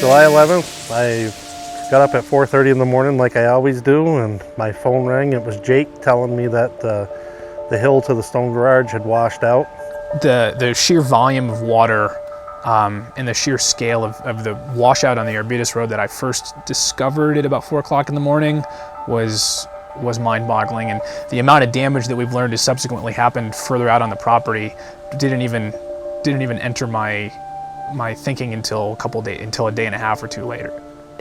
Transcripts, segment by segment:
July 11th, I got up at 4:30 in the morning like I always do, and my phone rang. It was Jake telling me that the hill to the stone garage had washed out. The sheer volume of water and the sheer scale of the washout on the Arbutus Road that I first discovered at about 4 o'clock in the morning was mind-boggling, and the amount of damage that we've learned has subsequently happened further out on the property didn't even enter my thinking until a day and a half or two later.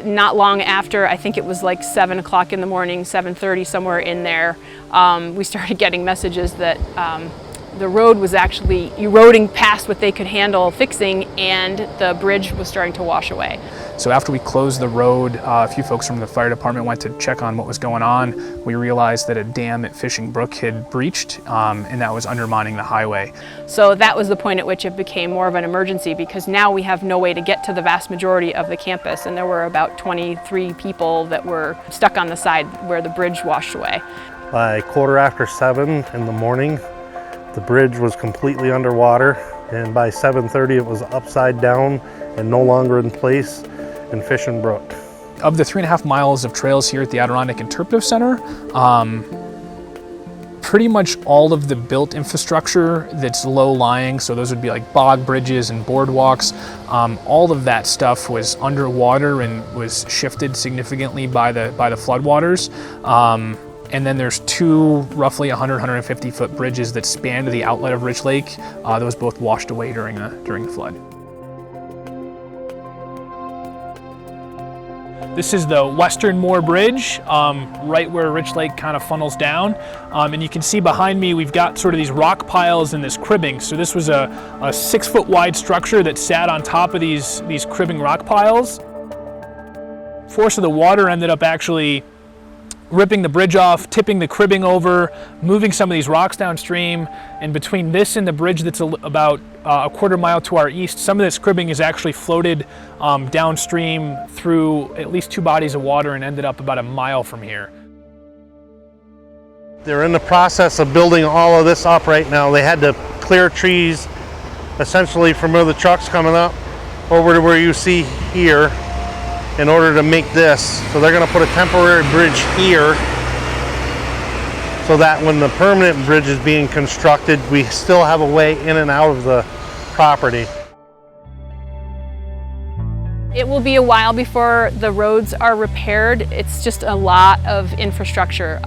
Not long after, I think it was like 7 o'clock in the morning, 7:30, somewhere in there, we started getting messages that the road was actually eroding past what they could handle fixing, and the bridge was starting to wash away. So after we closed the road, a few folks from the fire department went to check on what was going on. We realized that a dam at Fishing Brook had breached, and that was undermining the highway. So that was the point at which it became more of an emergency, because now we have no way to get to the vast majority of the campus, and there were about 23 people that were stuck on the side where the bridge washed away. By 7:15 in the morning, the bridge was completely underwater, and by 7:30 it was upside down and no longer in place in Fishing Brook. Of the 3.5 miles of trails here at the Adirondack Interpretive Center, pretty much all of the built infrastructure that's low-lying, so those would be like bog bridges and boardwalks, all of that stuff was underwater and was shifted significantly by the floodwaters. And then there's two roughly 150 foot bridges that span to the outlet of Rich Lake. Those both washed away during the flood. This is the Western Moor Bridge, right where Rich Lake kind of funnels down. And you can see behind me, we've got sort of these rock piles and this cribbing. So this was a 6 foot wide structure that sat on top of these cribbing rock piles. Force of the water ended up actually ripping the bridge off, tipping the cribbing over, moving some of these rocks downstream, and between this and the bridge that's about a quarter mile to our east, some of this cribbing is actually floated downstream through at least 2 bodies of water and ended up about a mile from here. They're in the process of building all of this up right now. They had to clear trees essentially from where the truck's coming up over to where you see here, in order to make this. So they're going to put a temporary bridge here so that when the permanent bridge is being constructed, we still have a way in and out of the property. It will be a while before the roads are repaired. It's just a lot of infrastructure.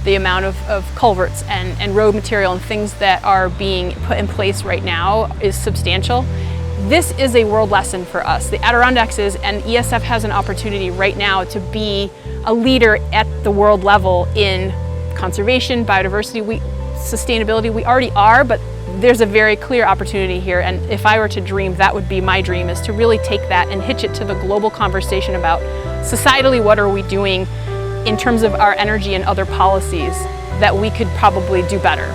The amount of culverts and road material and things that are being put in place right now is substantial. This is a world lesson for us. The Adirondacks is, and ESF has an opportunity right now to be a leader at the world level in conservation, biodiversity, sustainability. We already are, but there's a very clear opportunity here. And if I were to dream, that would be my dream, is to really take that and hitch it to the global conversation about societally what are we doing in terms of our energy and other policies that we could probably do better.